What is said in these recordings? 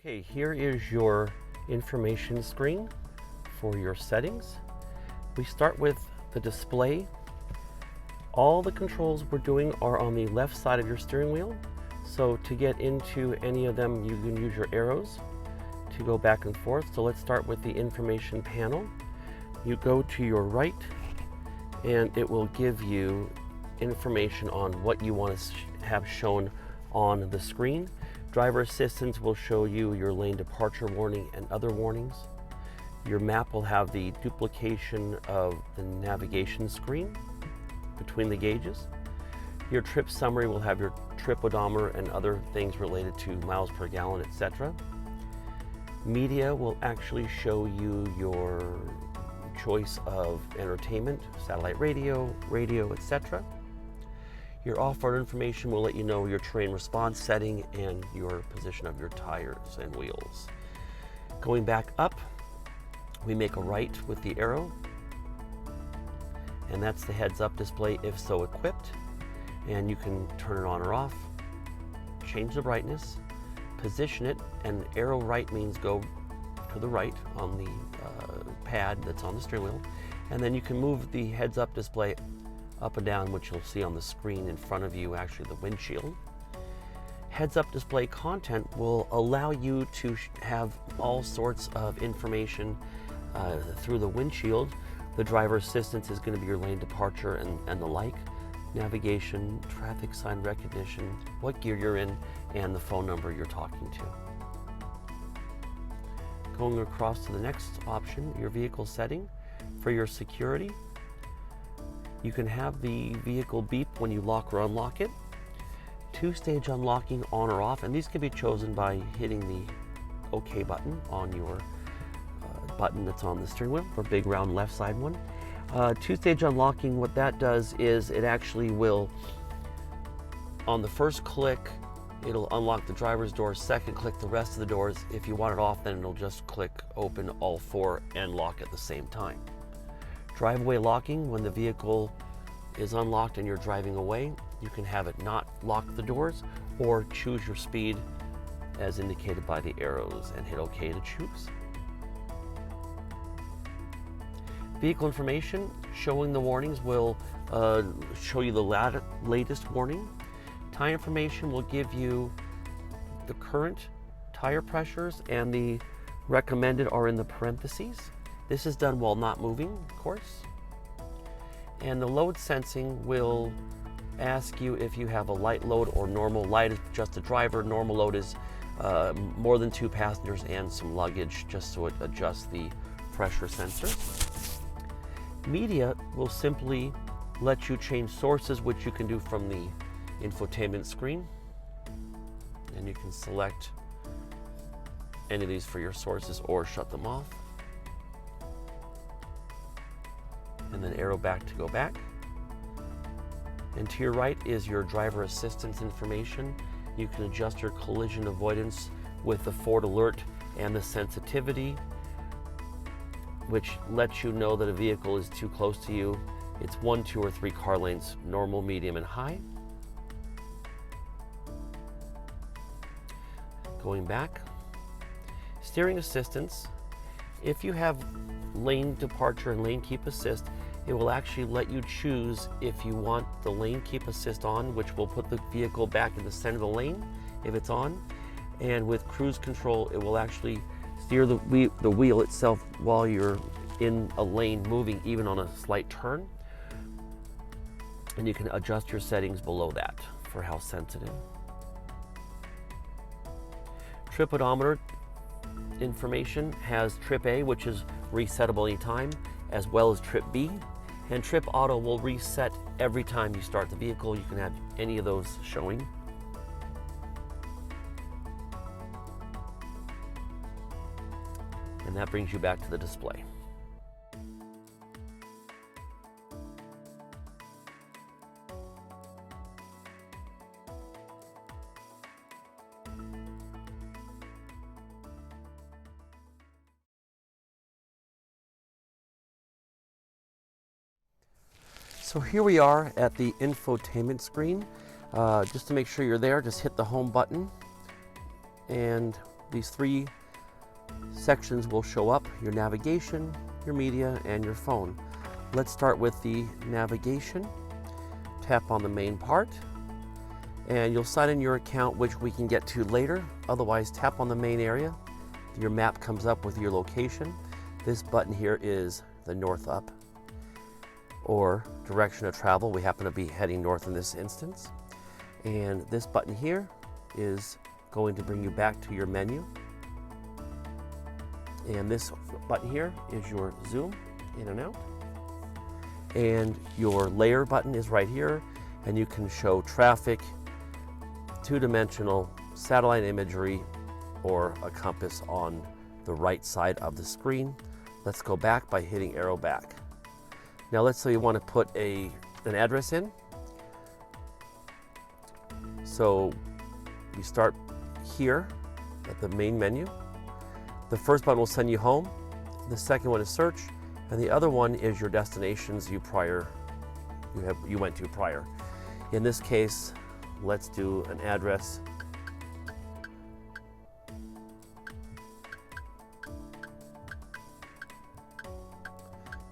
Okay, here is your information screen for your settings. We start with the display. All the controls we're doing are on the left side of your steering wheel. So to get into any of them, you can use your arrows to go back and forth. So let's start with the information panel. You go to your right and it will give you information on what you want to have shown on the screen. Driver assistance will show you your lane departure warning and other warnings. Your map will have the duplication of the navigation screen between the gauges. Your trip summary will have your trip odometer and other things related to miles per gallon, etc. Media will actually show you your choice of entertainment, satellite radio, etc. Your off-road information will let you know your terrain response setting and your position of your tires and wheels. Going back up, we make a right with the arrow, and that's the heads-up display if so equipped. And you can turn it on or off, change the brightness, position it, and arrow right means go to the right on the pad that's on the steering wheel. And then you can move the heads-up display up and down, which you'll see on the screen in front of you, actually the windshield. Heads-up display content will allow you to have all sorts of information through the windshield. The driver assistance is going to be your lane departure and the like, navigation, traffic sign recognition, what gear you're in, and the phone number you're talking to. Going across to the next option, your vehicle setting. For your security, you can have the vehicle beep when you lock or unlock it. Two-stage unlocking on or off, and these can be chosen by hitting the OK button on your button that's on the steering wheel, or big round left side one. Two-stage unlocking, what that does is it actually will, on the first click, it'll unlock the driver's door. Second click, the rest of the doors. If you want it off, then it'll just click open all four and lock at the same time. Driveway locking, when the vehicle is unlocked and you're driving away, you can have it not lock the doors or choose your speed as indicated by the arrows and hit OK to choose. Vehicle information, showing the warnings will show you the latest warning. Tire information will give you the current tire pressures, and the recommended are in the parentheses. This is done while not moving, of course. And the load sensing will ask you if you have a light load or normal. Light is just a driver, normal load is more than 2 passengers and some luggage, just so it adjusts the pressure sensor. Media will simply let you change sources, which you can do from the infotainment screen. And you can select any of these for your sources or shut them off. And then arrow back to go back. And to your right is your driver assistance information. You can adjust your collision avoidance with the forward alert and the sensitivity, which lets you know that a vehicle is too close to you. It's 1, 2, or 3 car lanes, normal, medium, and high. Going back, steering assistance. If you have lane departure and lane keep assist, it will actually let you choose if you want the lane keep assist on, which will put the vehicle back in the center of the lane if it's on. And with cruise control, it will actually steer the wheel itself while you're in a lane moving, even on a slight turn. And you can adjust your settings below that for how sensitive. Trip odometer information has trip A, which is resettable anytime, as well as trip B. And trip auto will reset every time you start the vehicle. You can have any of those showing. And that brings you back to the display. So here we are at the infotainment screen. Just to make sure you're there, just hit the home button and these three sections will show up: your navigation, your media, and your phone. Let's start with the navigation. Tap on the main part, and you'll sign in your account, which we can get to later. Otherwise, tap on the main area. Your map comes up with your location. This button here is the north up, or direction of travel. We happen to be heading north in this instance. And this button here is going to bring you back to your menu. And this button here is your zoom in and out. And your layer button is right here, and you can show traffic, two-dimensional satellite imagery, or a compass on the right side of the screen. Let's go back by hitting arrow back. Now let's say you want to put an address in. So you start here at the main menu. The first button will send you home. The second one is search, and the other one is your destinations you went to prior. In this case, let's do an address.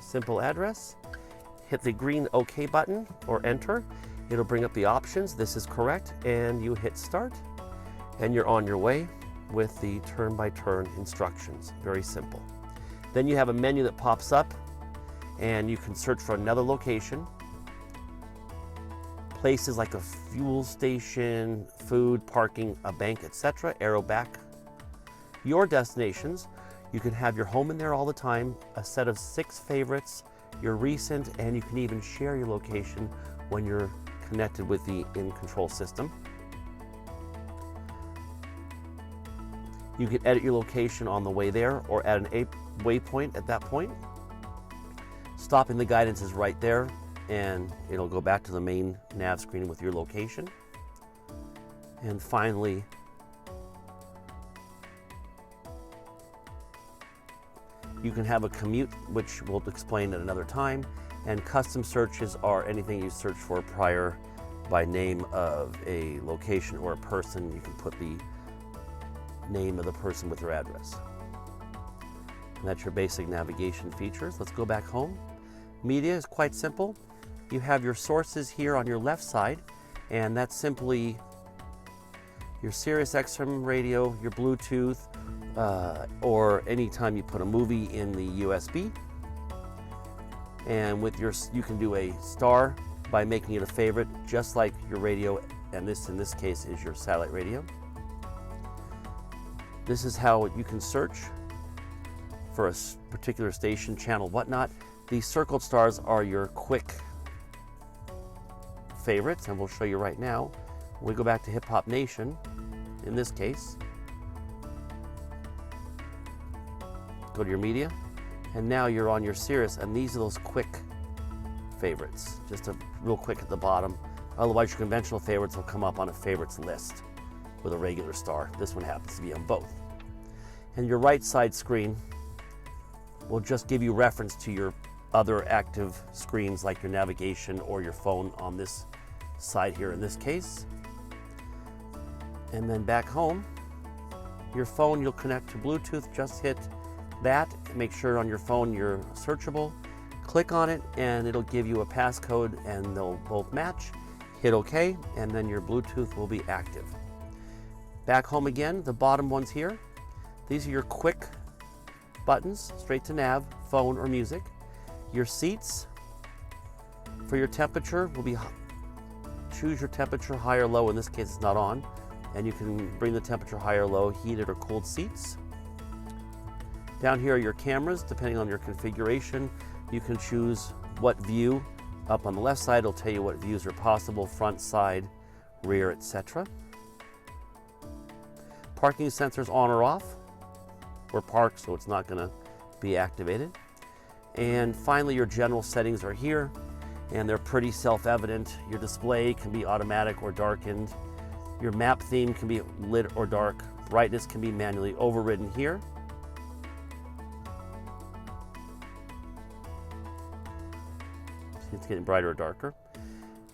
Simple address. Hit the green OK button or enter. It'll bring up the options. This is correct, and you hit start, and you're on your way with the turn-by-turn instructions. Very simple. Then you have a menu that pops up, and you can search for another location. Places like a fuel station, food, parking, a bank, etc. Arrow back. Your destinations, you can have your home in there all the time, a set of 6 favorites, your recent, and you can even share your location when you're connected with the in-control system. You can edit your location on the way there or at an waypoint at that point. Stopping the guidance is right there, and it'll go back to the main nav screen with your location. And finally, you can have a commute, which we'll explain at another time, and custom searches are anything you search for prior by name of a location or a person. You can put the name of the person with their address. And that's your basic navigation features. Let's go back home. Media is quite simple. You have your sources here on your left side, and that's simply your Sirius XM radio, your Bluetooth, or anytime you put a movie in the USB. And with you can do a star by making it a favorite, just like your radio, and this in this case is your satellite radio. This is how you can search for a particular station, channel, whatnot. These circled stars are your quick favorites, and we'll show you right now. When we go back to Hip Hop Nation, in this case, go to your media, and now you're on your Sirius, and these are those quick favorites, just a real quick at the bottom. Otherwise, your conventional favorites will come up on a favorites list with a regular star. This one happens to be on both. And your right side screen will just give you reference to your other active screens like your navigation or your phone on this side here in this case. And then back home, your phone you'll connect to Bluetooth. Just hit that, make sure on your phone you're searchable. Click on it and it'll give you a passcode and they'll both match. Hit OK, and then your Bluetooth will be active. Back home again, the bottom ones here. These are your quick buttons, straight to nav, phone, or music. Your seats for your temperature will be, choose your temperature, high or low. In this case, it's not on. And you can bring the temperature high or low, heated or cooled seats. Down here are your cameras. Depending on your configuration, you can choose what view. Up on the left side, it'll tell you what views are possible, front, side, rear, etc. Parking sensors on or off. We're parked, so it's not going to be activated. And finally, your general settings are here, and they're pretty self-evident. Your display can be automatic or darkened. Your map theme can be lit or dark. Brightness can be manually overridden here. It's getting brighter or darker.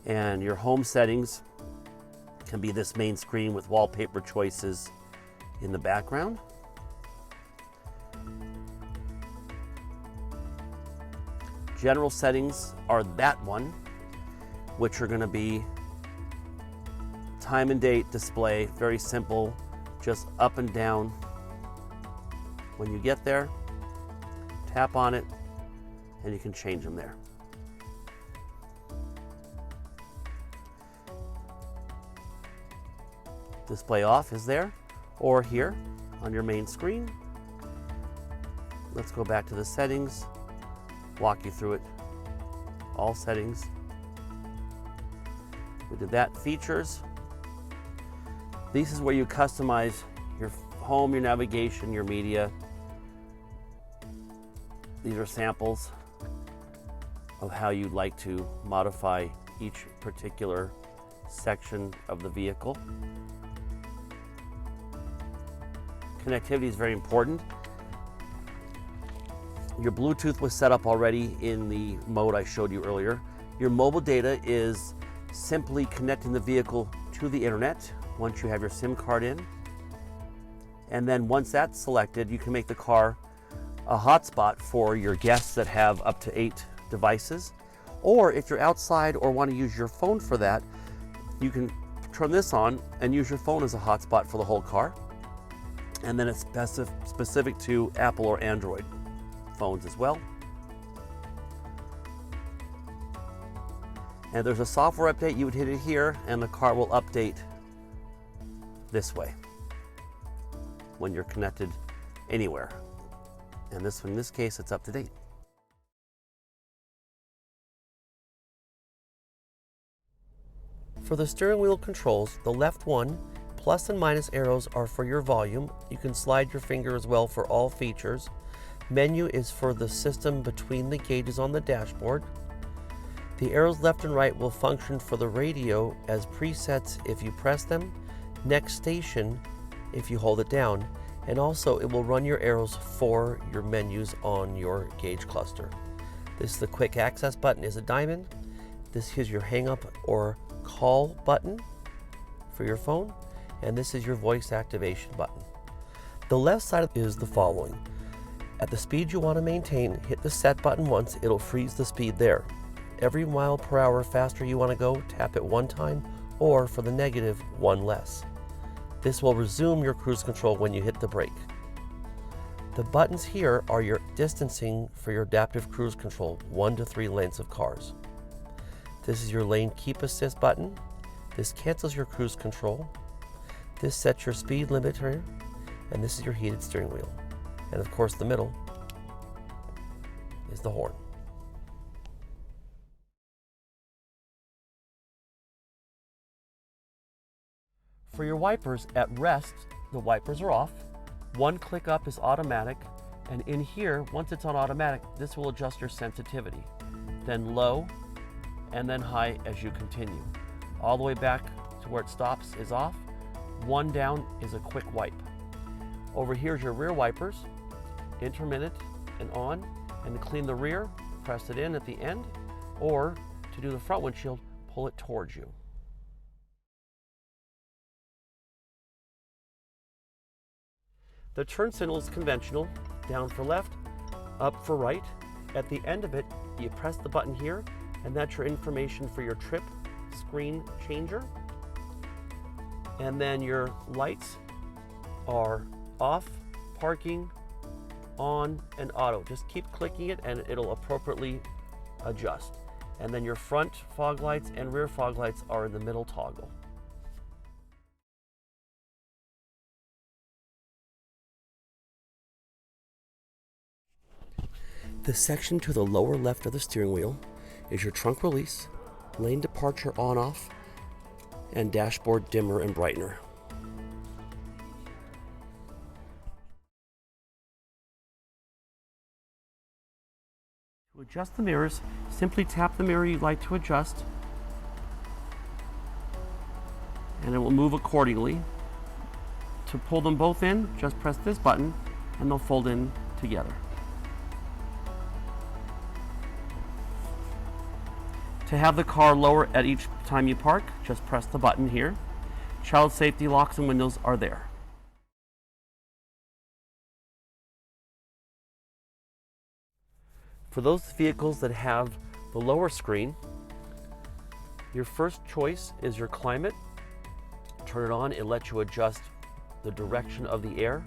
And your home settings can be this main screen with wallpaper choices. in the background. General settings are that one, which are going to be time and date display, very simple, just up and down. When you get there, tap on it and you can change them there. Display off is there, or here on your main screen. Let's go back to the settings, walk you through it. All settings. We did that. Features. This is where you customize your home, your navigation, your media. These are samples of how you'd like to modify each particular section of the vehicle. Connectivity is very important. Your Bluetooth was set up already in the mode I showed you earlier. Your mobile data is simply connecting the vehicle to the internet once you have your SIM card in. And then once that's selected, you can make the car a hotspot for your guests that have up to 8 devices. Or if you're outside or want to use your phone for that, you can turn this on and use your phone as a hotspot for the whole car. And then it's specific to Apple or Android phones as well. And there's a software update. You would hit it here and the car will update this way when you're connected anywhere. And this one, in this case, it's up to date. For the steering wheel controls, the left one, plus and minus arrows are for your volume. You can slide your finger as well for all features. Menu is for the system between the gauges on the dashboard. The arrows left and right will function for the radio as presets if you press them, next station if you hold it down, and also it will run your arrows for your menus on your gauge cluster. This is the quick access button, is a diamond. This is your hang up or call button for your phone, and this is your voice activation button. The left side is the following. At the speed you want to maintain, hit the set button once, it'll freeze the speed there. Every mile per hour faster you want to go, tap it one time, or for the negative, one less. This will resume your cruise control when you hit the brake. The buttons here are your distancing for your adaptive cruise control, 1 to 3 lanes of cars. This is your lane keep assist button. This cancels your cruise control. This sets your speed limiter, and this is your heated steering wheel. And of course, the middle is the horn. For your wipers, at rest, the wipers are off. One click up is automatic, and in here, once it's on automatic, this will adjust your sensitivity. Then low, and then high as you continue. All the way back to where it stops is off. One down is a quick wipe. Over here is your rear wipers, intermittent and on, and to clean the rear, press it in at the end, or to do the front windshield, pull it towards you. The turn signal is conventional, down for left, up for right. At the end of it, you press the button here, and that's your information for your trip screen changer. And then your lights are off, parking, on, and auto. Just keep clicking it and it'll appropriately adjust. And then your front fog lights and rear fog lights are in the middle toggle. The section to the lower left of the steering wheel is your trunk release, lane departure on-off, and dashboard dimmer and brightener. To adjust the mirrors, simply tap the mirror you'd like to adjust, and it will move accordingly. To pull them both in, just press this button, and they'll fold in together. To have the car lower at each time you park, just press the button here. Child safety locks and windows are there. For those vehicles that have the lower screen, your first choice is your climate. Turn it on, it lets you adjust the direction of the air,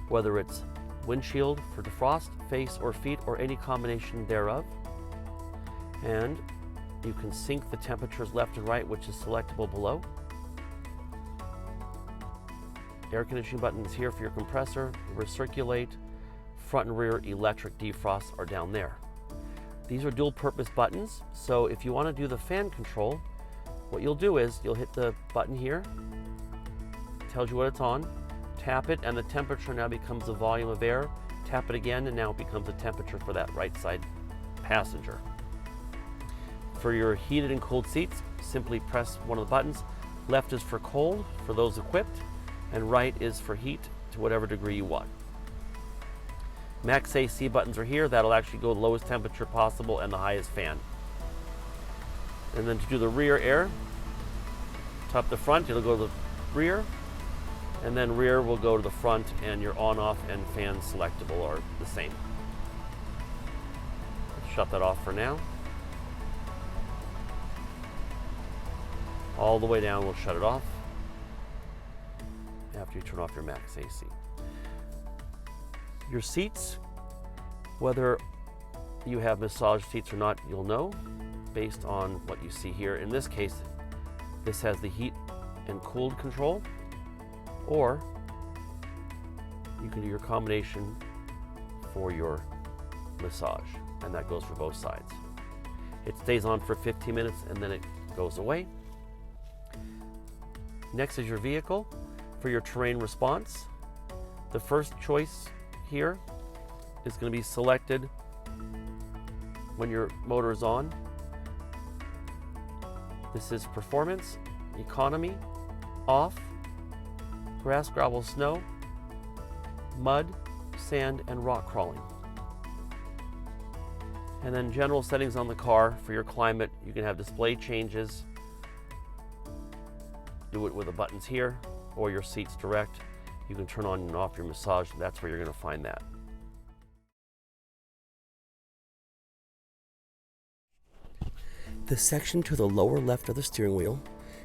whether it's windshield for defrost, face or feet, or any combination thereof. And you can sync the temperatures left and right, which is selectable below. Air conditioning button is here for your compressor. Recirculate, front and rear electric defrost are down there. These are dual purpose buttons, so if you want to do the fan control, what you'll do is you'll hit the button here, tells you what it's on, tap it, and the temperature now becomes the volume of air. Tap it again, and now it becomes the temperature for that right side passenger. For your heated and cooled seats, simply press one of the buttons. Left is for cold, for those equipped, and right is for heat to whatever degree you want. Max AC buttons are here. That'll actually go the lowest temperature possible and the highest fan. And then to do the rear air, tap the front, it'll go to the rear, and then rear will go to the front, and your on-off and fan selectable are the same. Shut that off for now. All the way down, we'll shut it off after you turn off your max AC. Your seats, whether you have massage seats or not, you'll know based on what you see here. In this case, this has the heat and cooled control, or you can do your combination for your massage, and that goes for both sides. It stays on for 15 minutes and then it goes away. Next is your vehicle. For your terrain response, the first choice here is going to be selected when your motor is on. This is performance, economy, off, grass, gravel, snow, mud, sand, and rock crawling. And then general settings on the car. For your climate, you can have display changes. Do it with the buttons here, or your seats direct. You can turn on and off your massage. That's where you're going to find that. The section to the lower left of the steering wheel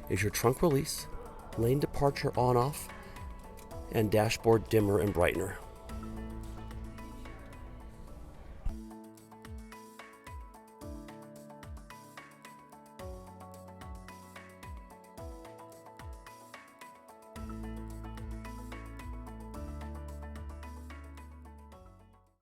is your trunk release, lane departure on-off, and dashboard dimmer and brightener.